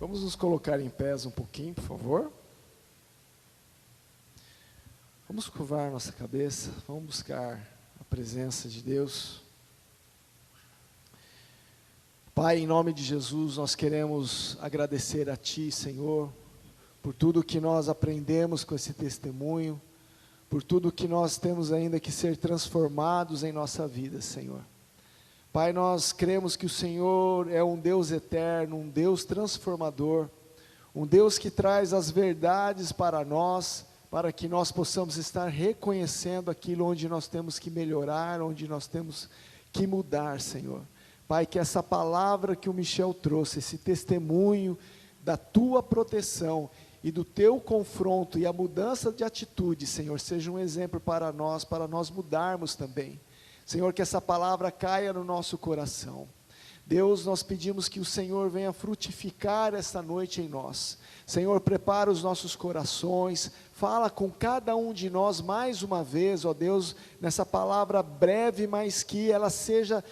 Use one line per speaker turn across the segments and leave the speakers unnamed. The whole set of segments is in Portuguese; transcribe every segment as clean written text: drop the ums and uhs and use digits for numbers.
Vamos nos colocar em pés um pouquinho, por favor. Vamos curvar nossa cabeça, vamos buscar a presença de Deus. Pai, em nome de Jesus, nós queremos agradecer a Ti, Senhor, por tudo que nós aprendemos com esse testemunho, por tudo que nós temos ainda que ser transformados em nossa vida, Senhor. Pai, nós cremos que o Senhor é um Deus eterno, um Deus transformador, um Deus que traz as verdades para nós, para que nós possamos estar reconhecendo aquilo onde nós temos que melhorar, onde nós temos que mudar, Senhor. Pai, que essa palavra que o Michel trouxe, esse testemunho da Tua proteção e do Teu confronto e a mudança de atitude, Senhor, seja um exemplo para nós mudarmos também. Senhor, que essa palavra caia no nosso coração. Deus, nós pedimos que o Senhor venha frutificar esta noite em nós. Senhor, prepara os nossos corações, fala com cada um de nós mais uma vez, ó Deus, nessa palavra breve, mas que ela seja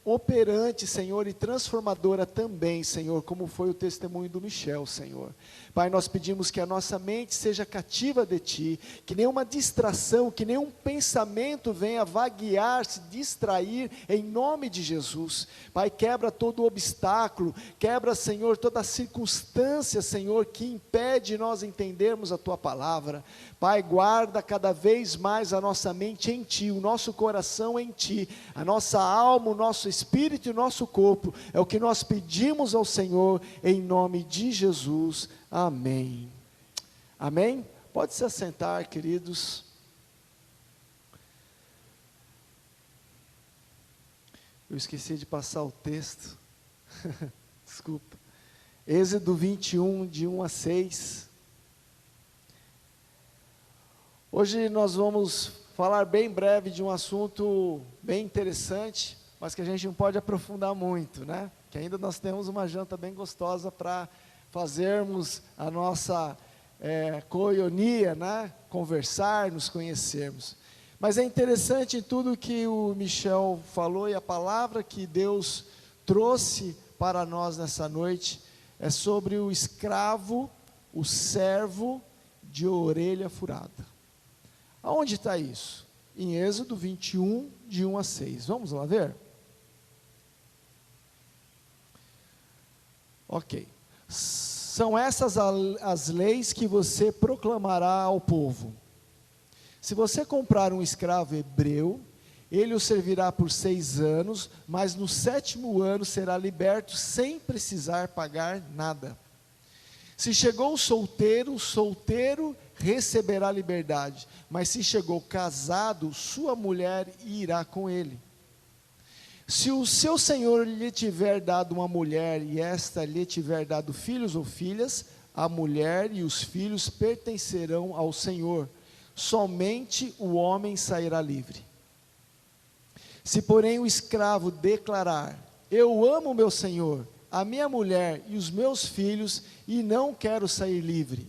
operante, Senhor, e transformadora também, Senhor, como foi o testemunho do Michel, Senhor. Pai, nós pedimos que a nossa mente seja cativa de Ti, que nenhuma distração, que nenhum pensamento venha vaguear, se distrair, em nome de Jesus. Pai, quebra todo obstáculo, quebra, Senhor, toda circunstância, Senhor, que impede nós entendermos a Tua palavra. Pai, guarda cada vez mais a nossa mente em Ti, o nosso coração em Ti, a nossa alma, o nosso espírito e o nosso corpo, é o que nós pedimos ao Senhor, em nome de Jesus, amém. Amém? Pode se assentar, queridos. Eu esqueci de passar o texto, desculpa, Êxodo 21, de 1 a 6, hoje nós vamos falar bem breve de um assunto bem interessante, mas que a gente não pode aprofundar muito, né? Que ainda nós temos uma janta bem gostosa para fazermos a nossa coinonia, né? Conversar, nos conhecermos. Mas é interessante em tudo que o Michel falou e a palavra que Deus trouxe para nós nessa noite, é sobre o escravo, o servo de orelha furada. Aonde está isso? Em Êxodo 21, de 1 a 6. Vamos lá ver? Ok. São essas as leis que você proclamará ao povo. Se você comprar um escravo hebreu, ele o servirá por 6 anos, mas no 7º ano será liberto sem precisar pagar nada. Se chegou solteiro, solteiro receberá liberdade, mas se chegou casado, sua mulher irá com ele. Se o seu senhor lhe tiver dado uma mulher e esta lhe tiver dado filhos ou filhas, a mulher e os filhos pertencerão ao senhor, somente o homem sairá livre. Se porém o escravo declarar: eu amo meu senhor, a minha mulher e os meus filhos, e não quero sair livre,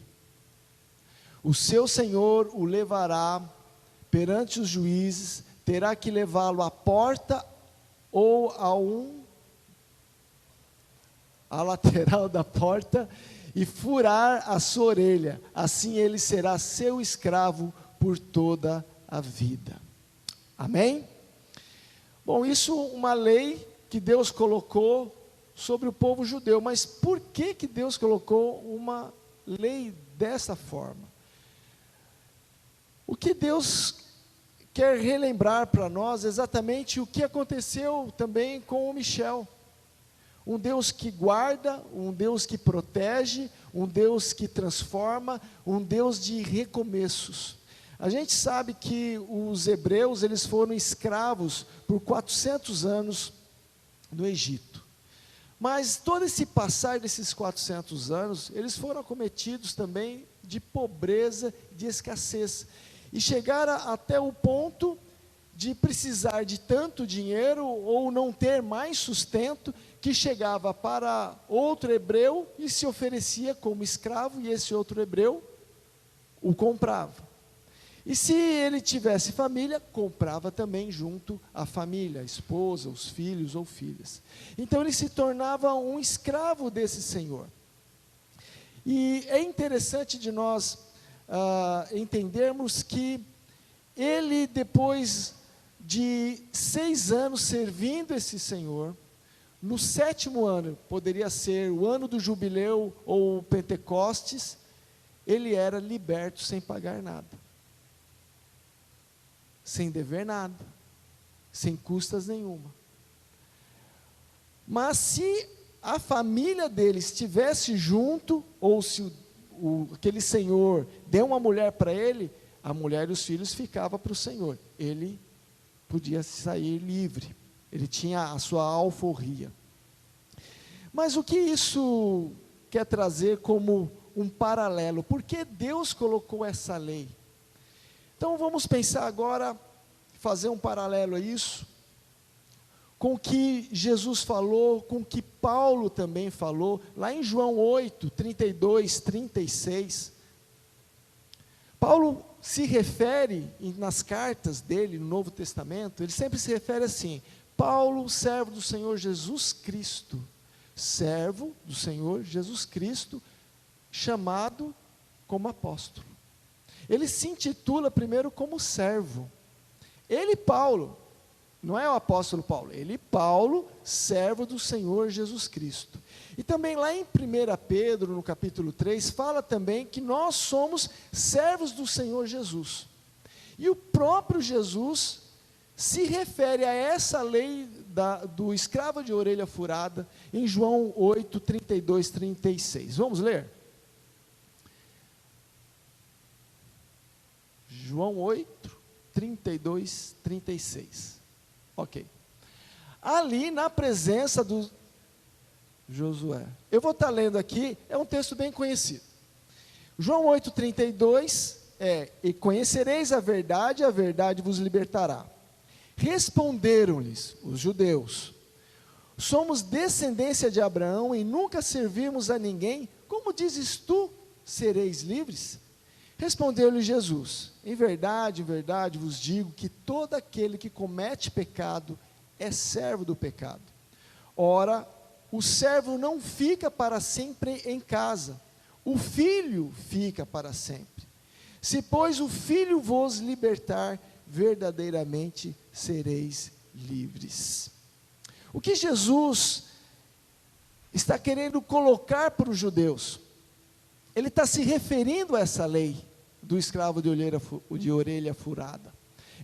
o seu senhor o levará perante os juízes, terá que levá-lo à porta ou à lateral da porta e furar a sua orelha, assim ele será seu escravo por toda a vida. Amém? Bom, isso é uma lei que Deus colocou sobre o povo judeu, mas por que Deus colocou uma lei dessa forma? O que Deus quer relembrar para nós exatamente o que aconteceu também com o Michel. Um Deus que guarda, um Deus que protege, um Deus que transforma, um Deus de recomeços. A gente sabe que os hebreus, eles foram escravos por 400 anos no Egito. Mas todo esse passar desses 400 anos, eles foram acometidos também de pobreza, de escassez. E chegaram até o ponto de precisar de tanto dinheiro ou não ter mais sustento, que chegava para outro hebreu e se oferecia como escravo, e esse outro hebreu o comprava. E se ele tivesse família, comprava também junto à família, a esposa, os filhos ou filhas. Então ele se tornava um escravo desse senhor. E é interessante de nós entendermos que ele, depois de 6 anos servindo esse senhor, no 7º ano, poderia ser o ano do jubileu ou Pentecostes, ele era liberto sem pagar nada, sem dever nada, sem custas nenhuma. Mas se a família dele estivesse junto, ou se aquele senhor deu uma mulher para ele, a mulher e os filhos ficavam para o senhor, ele podia sair livre, ele tinha a sua alforria. Mas o que isso quer trazer como um paralelo? Por que Deus colocou essa lei? Então vamos pensar agora, fazer um paralelo a isso, com o que Jesus falou, com o que Paulo também falou, lá em João 8, 32, 36. Paulo se refere, nas cartas dele, no Novo Testamento, ele sempre se refere assim: Paulo, servo do Senhor Jesus Cristo, servo do Senhor Jesus Cristo, chamado como apóstolo. Ele se intitula primeiro como servo. Ele, Paulo, não é o apóstolo Paulo, ele, Paulo, servo do Senhor Jesus Cristo. E também lá em 1 Pedro, no capítulo 3, fala também que nós somos servos do Senhor Jesus. E o próprio Jesus se refere a essa lei do escravo de orelha furada, em João 8, 32, 36. Vamos ler? João 8, 32, 36. Ok. Ali na presença do Josué. Eu vou estar lendo aqui, é um texto bem conhecido. João 8, 32 e conhecereis a verdade vos libertará. Responderam-lhes os judeus: somos descendência de Abraão e nunca servimos a ninguém, como dizes tu, sereis livres? Respondeu-lhe Jesus: em verdade vos digo que todo aquele que comete pecado é servo do pecado. Ora, o servo não fica para sempre em casa, o filho fica para sempre. Se, pois, o filho vos libertar, verdadeiramente sereis livres. O que Jesus está querendo colocar para os judeus? Ele está se referindo a essa lei do escravo de orelha furada.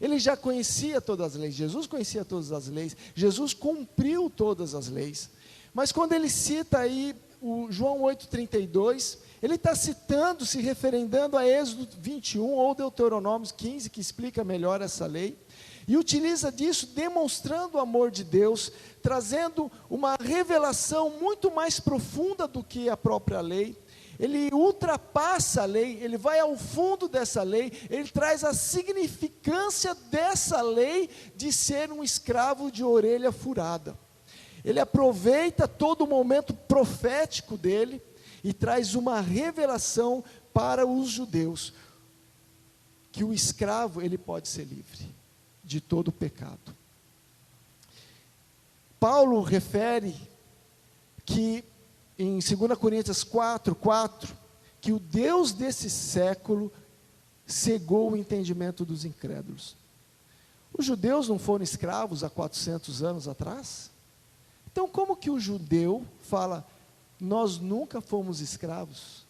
Ele já conhecia todas as leis, Jesus conhecia todas as leis, Jesus cumpriu todas as leis. Mas quando ele cita aí o João 8,32, ele está citando, se referendando a Êxodo 21 ou Deuteronômio 15, que explica melhor essa lei, e utiliza disso demonstrando o amor de Deus, trazendo uma revelação muito mais profunda do que a própria lei. Ele ultrapassa a lei, ele vai ao fundo dessa lei, ele traz a significância dessa lei de ser um escravo de orelha furada. Ele aproveita todo o momento profético dele e traz uma revelação para os judeus, que o escravo ele pode ser livre de todo o pecado. Paulo refere que em 2 Coríntios 4:4, que o Deus desse século cegou o entendimento dos incrédulos. Os judeus não foram escravos há 400 anos atrás? Então como que o judeu fala, nós nunca fomos escravos?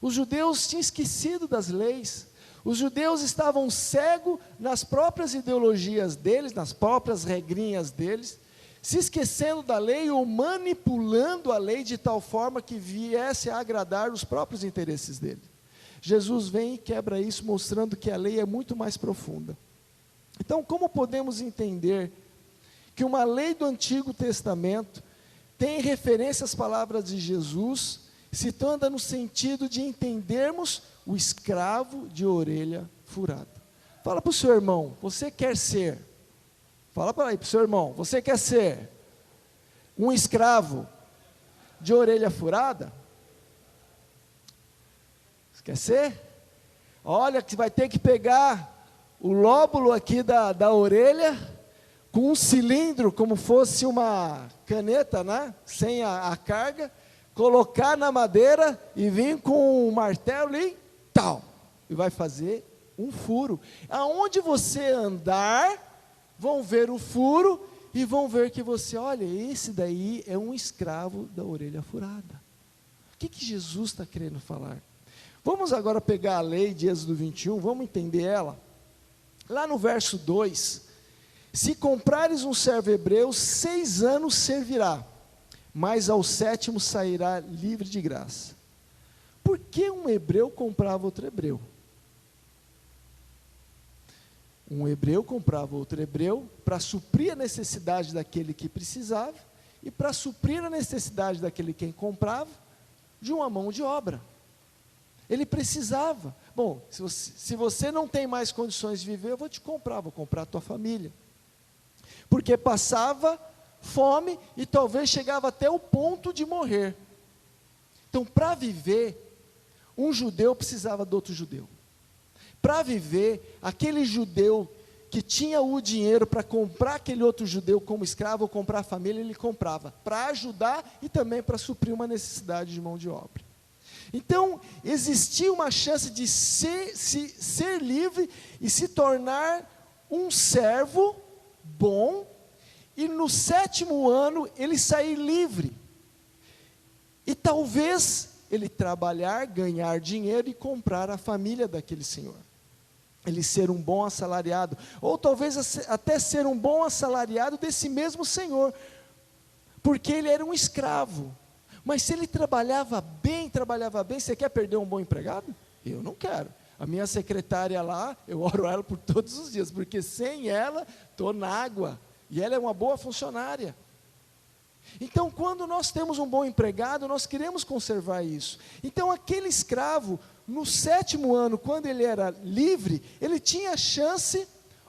Os judeus tinham esquecido das leis, os judeus estavam cegos nas próprias ideologias deles, nas próprias regrinhas deles, se esquecendo da lei ou manipulando a lei de tal forma que viesse a agradar os próprios interesses dele. Jesus vem e quebra isso, mostrando que a lei é muito mais profunda. Então, como podemos entender que uma lei do Antigo Testamento tem referência às palavras de Jesus, citando no sentido de entendermos o escravo de orelha furada? Fala para o seu irmão, você quer ser... Fala para aí para o seu irmão, você quer ser um escravo de orelha furada? Você quer ser? olha que vai ter que pegar o lóbulo aqui da orelha, com um cilindro, como fosse uma caneta, né? Sem a carga, colocar na madeira e vir com um martelo e tal, e vai fazer um furo. Aonde você andar, vão ver o furo e vão ver que você, olha, esse daí é um escravo da orelha furada. O que Jesus está querendo falar? Vamos agora pegar a lei de Êxodo 21, vamos entender ela. Lá no verso 2, se comprares um servo hebreu, 6 anos servirá, mas ao 7º sairá livre de graça. Por que um hebreu comprava outro hebreu? Um hebreu comprava outro hebreu para suprir a necessidade daquele que precisava e para suprir a necessidade daquele quem comprava de uma mão de obra. Ele precisava. Bom, se você não tem mais condições de viver, eu vou te comprar, vou comprar a tua família. Porque passava fome e talvez chegava até o ponto de morrer. Então, para viver, um judeu precisava do outro judeu. Para viver, aquele judeu que tinha o dinheiro para comprar aquele outro judeu como escravo ou comprar a família, ele comprava, para ajudar e também para suprir uma necessidade de mão de obra. Então, existia uma chance de ser livre e se tornar um servo bom, e no 7º ano ele sair livre. E talvez ele trabalhar, ganhar dinheiro e comprar a família daquele senhor. Ele ser um bom assalariado, ou talvez até ser um bom assalariado desse mesmo senhor, porque ele era um escravo. Mas se ele trabalhava bem, você quer perder um bom empregado? Eu não quero. A minha secretária lá, eu oro ela por todos os dias, porque sem ela, estou na água, e ela é uma boa funcionária. Então, quando nós temos um bom empregado, nós queremos conservar isso. Então, aquele escravo, no 7º ano, quando ele era livre, ele tinha a chance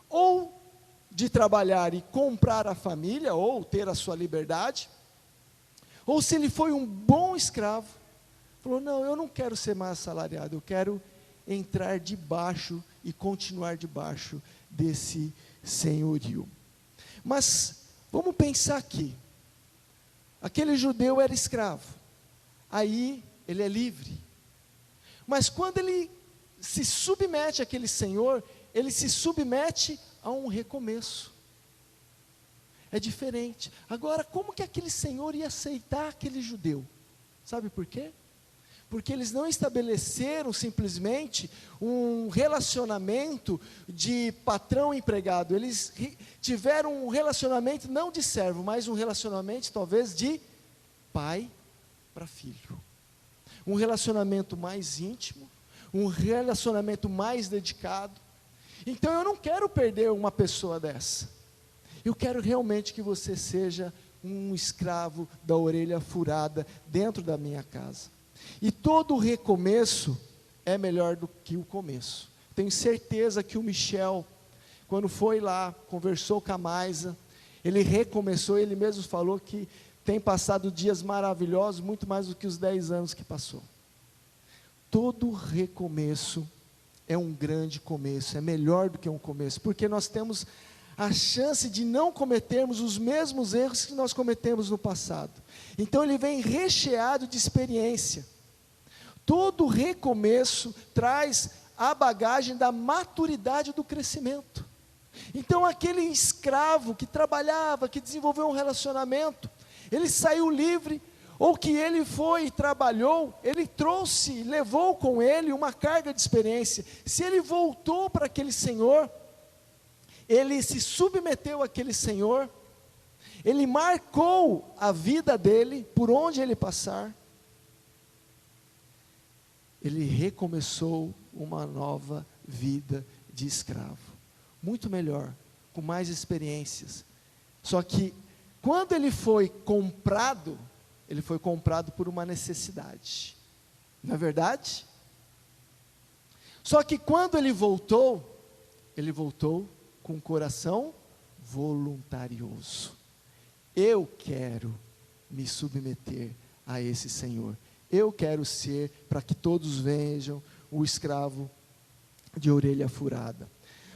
ou de trabalhar e comprar a família, ou ter a sua liberdade, ou se ele foi um bom escravo, falou, não, eu não quero ser mais assalariado, eu quero entrar debaixo e continuar debaixo desse senhorio. Mas, vamos pensar aqui, aquele judeu era escravo, aí ele é livre, mas quando ele se submete àquele senhor, ele se submete a um recomeço, é diferente. Agora, como que aquele senhor ia aceitar aquele judeu? Sabe por quê? Porque eles não estabeleceram simplesmente um relacionamento de patrão e empregado, eles tiveram um relacionamento não de servo, mas um relacionamento talvez de pai para filho. Um relacionamento mais íntimo, um relacionamento mais dedicado. Então eu não quero perder uma pessoa dessa. Eu quero realmente que você seja um escravo da orelha furada dentro da minha casa. E todo recomeço é melhor do que o começo. Tenho certeza que o Michel, quando foi lá, conversou com a Maisa, ele recomeçou, ele mesmo falou que tem passado dias maravilhosos, muito mais do que os 10 anos que passou. Todo recomeço é um grande começo, é melhor do que um começo, porque nós temos a chance de não cometermos os mesmos erros que nós cometemos no passado. Então ele vem recheado de experiência. Todo recomeço traz a bagagem da maturidade do crescimento. Então aquele escravo que trabalhava, que desenvolveu um relacionamento, ele saiu livre, ou que ele foi e trabalhou, ele trouxe, levou com ele uma carga de experiência. Se ele voltou para aquele senhor, ele se submeteu àquele senhor, ele marcou a vida dele, por onde ele passar, ele recomeçou uma nova vida de escravo, muito melhor, com mais experiências. Só que, quando ele foi comprado por uma necessidade, não é verdade? Só que quando ele voltou com um coração voluntarioso. Eu quero me submeter a esse Senhor. Eu quero ser, para que todos vejam, o escravo de orelha furada.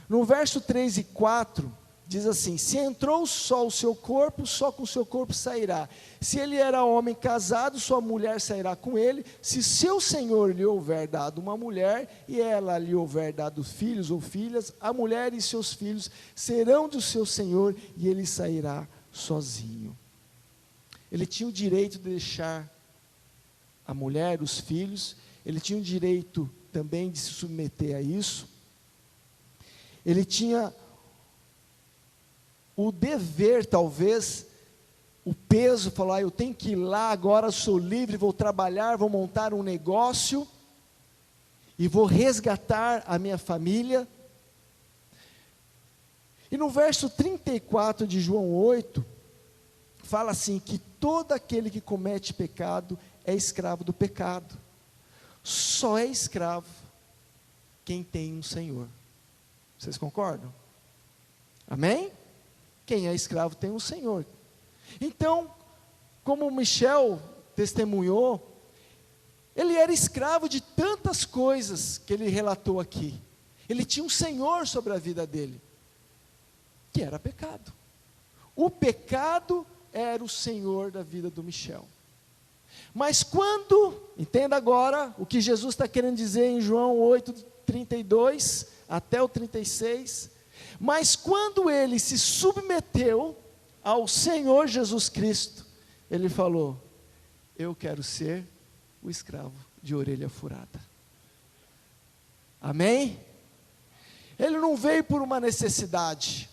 No verso 3 e 4, diz assim: se entrou só o seu corpo, só com o seu corpo sairá. Se ele era homem casado, sua mulher sairá com ele. Se seu senhor lhe houver dado uma mulher, e ela lhe houver dado filhos ou filhas, a mulher e seus filhos serão do seu senhor, e ele sairá sozinho. Ele tinha o direito de deixar a mulher, os filhos, ele tinha o direito também de se submeter a isso. Ele tinha o dever, talvez, o peso, falar: eu tenho que ir lá agora, sou livre, vou trabalhar, vou montar um negócio, e vou resgatar a minha família. E no verso 34 de João 8, fala assim, que todo aquele que comete pecado é escravo do pecado. Só é escravo quem tem um Senhor. Vocês concordam? Amém? Quem é escravo tem um Senhor. Então, como Michel testemunhou, ele era escravo de tantas coisas que ele relatou aqui. Ele tinha um Senhor sobre a vida dele, que era pecado. O pecado era o Senhor da vida do Michel. Mas quando, entenda agora o que Jesus está querendo dizer em João 8, 32 até o 36, mas quando ele se submeteu ao Senhor Jesus Cristo, ele falou: eu quero ser o escravo de orelha furada. Amém? Ele não veio por uma necessidade,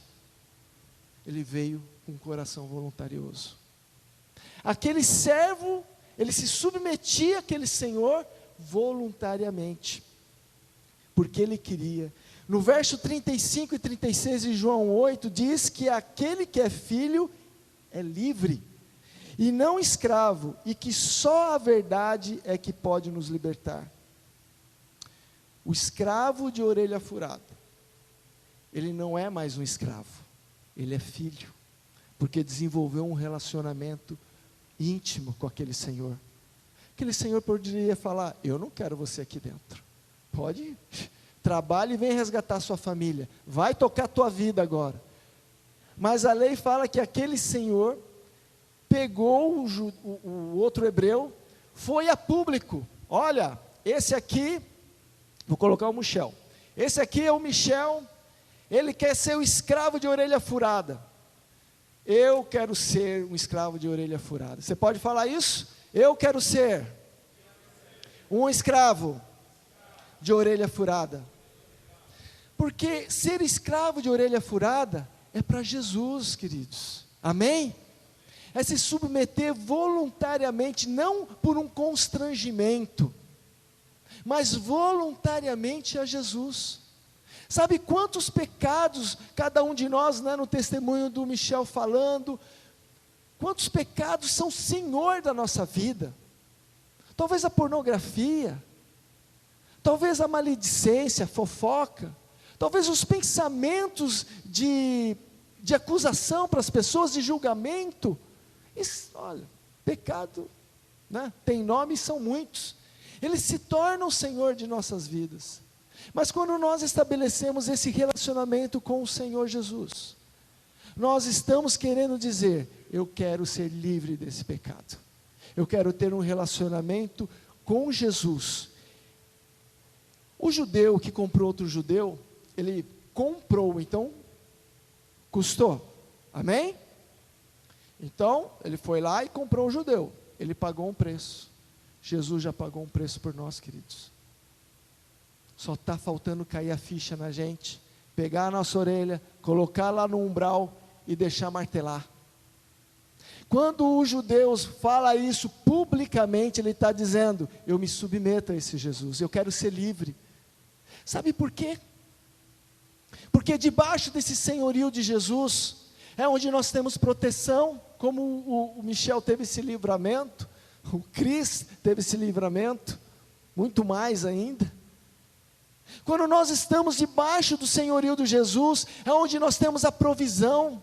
ele veio com um coração voluntarioso. Aquele servo, ele se submetia àquele Senhor voluntariamente, porque ele queria. No verso 35 e 36 de João 8, diz que aquele que é filho é livre, e não escravo, e que só a verdade é que pode nos libertar. O escravo de orelha furada, ele não é mais um escravo, ele é filho, porque desenvolveu um relacionamento íntimo com aquele Senhor. Aquele Senhor poderia falar: eu não quero você aqui dentro, pode ir, trabalhe e vem resgatar sua família, vai tocar a tua vida agora. Mas a lei fala que aquele Senhor pegou o outro hebreu, foi a público: olha, esse aqui, vou colocar o Michel, esse aqui é o Michel, ele quer ser o escravo de orelha furada. Eu quero ser um escravo de orelha furada. Você pode falar isso? Eu quero ser um escravo de orelha furada. Porque ser escravo de orelha furada é para Jesus, queridos. Amém? É se submeter voluntariamente, não por um constrangimento, mas voluntariamente a Jesus. Sabe quantos pecados, cada um de nós, né, no testemunho do Michel falando, quantos pecados são Senhor da nossa vida? Talvez a pornografia, talvez a maledicência, a fofoca, talvez os pensamentos de acusação para as pessoas, de julgamento. Isso, olha, pecado, né, tem nome e são muitos. Eles se tornam o Senhor de nossas vidas. Mas quando nós estabelecemos esse relacionamento com o Senhor Jesus, nós estamos querendo dizer: eu quero ser livre desse pecado, eu quero ter um relacionamento com Jesus. O judeu que comprou outro judeu, ele comprou, então custou, amém? Então ele foi lá e comprou o judeu, ele pagou um preço. Jesus já pagou um preço por nós, queridos. Só está faltando cair a ficha na gente, pegar a nossa orelha, colocar lá no umbral e deixar martelar. Quando o judeu fala isso publicamente, ele está dizendo: eu me submeto a esse Jesus, eu quero ser livre. Sabe por quê? Porque debaixo desse senhorio de Jesus, é onde nós temos proteção, como o Michel teve esse livramento, o Cris teve esse livramento, muito mais ainda. Quando nós estamos debaixo do senhorio de Jesus, é onde nós temos a provisão.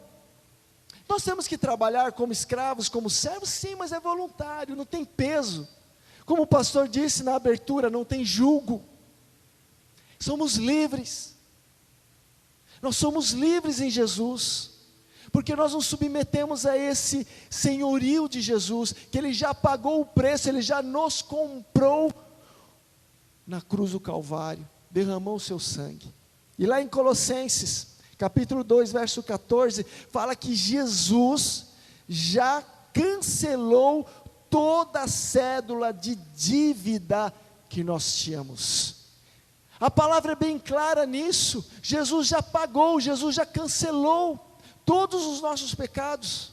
Nós temos que trabalhar como escravos, como servos, sim, mas é voluntário, não tem peso. Como o pastor disse na abertura, não tem julgo. Somos livres. Nós somos livres em Jesus, porque nós nos submetemos a esse senhorio de Jesus, que Ele já pagou o preço, Ele já nos comprou na cruz do Calvário, derramou o seu sangue. E lá em Colossenses, capítulo 2, verso 14, fala que Jesus já cancelou toda a cédula de dívida que nós tínhamos. A palavra é bem clara nisso. Jesus já pagou, Jesus já cancelou todos os nossos pecados.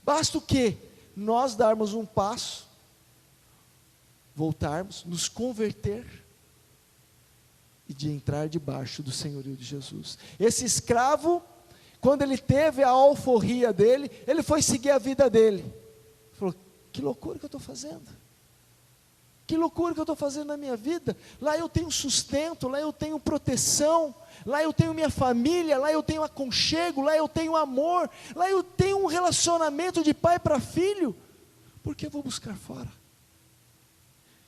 Basta o quê? Nós darmos um passo, voltarmos, nos converter e de entrar debaixo do senhorio de Jesus. Esse escravo, quando ele teve a alforria dele, ele foi seguir a vida dele. Ele falou: que loucura que eu estou fazendo. Que loucura que eu estou fazendo na minha vida. Lá eu tenho sustento, lá eu tenho proteção, lá eu tenho minha família, lá eu tenho aconchego, lá eu tenho amor, lá eu tenho um relacionamento de pai para filho. Por que eu vou buscar fora?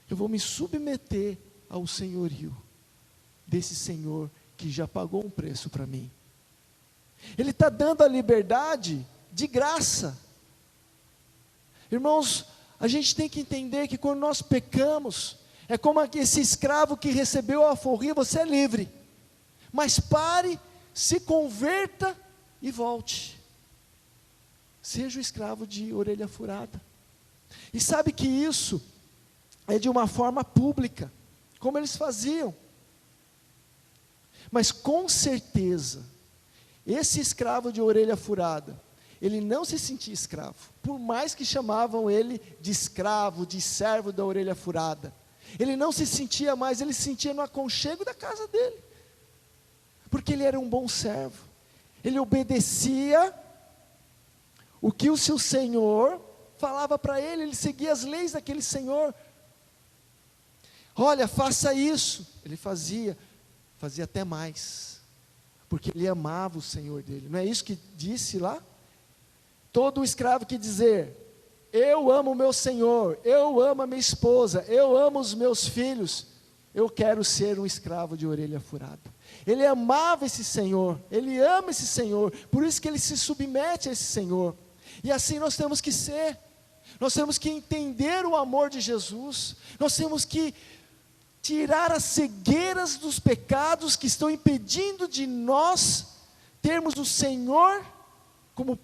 Eu vou me submeter ao senhorio desse Senhor que já pagou um preço para mim. Ele está dando a liberdade de graça. Irmãos, a gente tem que entender que quando nós pecamos, é como esse escravo que recebeu a alforria. Você é livre, mas pare, se converta e volte. Seja o escravo de orelha furada. E sabe que isso é de uma forma pública, como eles faziam. Mas com certeza, esse escravo de orelha furada, ele não se sentia escravo, por mais que chamavam ele de escravo, de servo da orelha furada. Ele não se sentia mais, ele se sentia no aconchego da casa dele, porque ele era um bom servo. Ele obedecia o que o seu senhor falava para ele, ele seguia as leis daquele senhor. Olha, faça isso. Ele fazia até mais, porque ele amava o senhor dele. Não é isso que disse lá? Todo escravo que dizer: eu amo o meu senhor, eu amo a minha esposa, eu amo os meus filhos, eu quero ser um escravo de orelha furada. Ele amava esse senhor, ele ama esse senhor, por isso que ele se submete a esse senhor. E assim nós temos que ser. Nós temos que entender o amor de Jesus. Nós temos que tirar as cegueiras dos pecados que estão impedindo de nós termos o Senhor como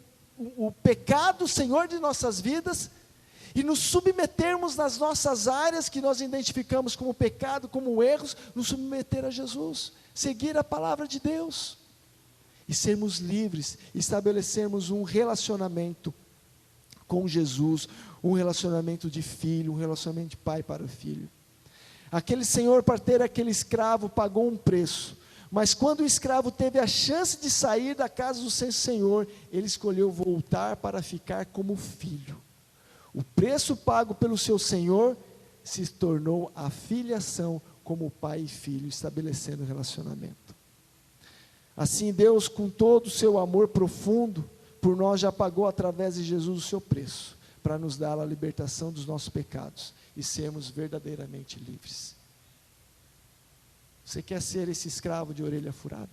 o pecado, Senhor de nossas vidas, e nos submetermos nas nossas áreas que nós identificamos como pecado, como erros, nos submeter a Jesus, seguir a palavra de Deus, e sermos livres, estabelecermos um relacionamento com Jesus, um relacionamento de filho, um relacionamento de pai para o filho. Aquele senhor parteiro, aquele escravo, pagou um preço, mas quando o escravo teve a chance de sair da casa do seu senhor, ele escolheu voltar para ficar como filho. O preço pago pelo seu senhor se tornou a filiação como pai e filho, estabelecendo um relacionamento. Assim Deus, com todo o seu amor profundo por nós, já pagou através de Jesus o seu preço, para nos dar a libertação dos nossos pecados e sermos verdadeiramente livres. Você quer ser esse escravo de orelha furada?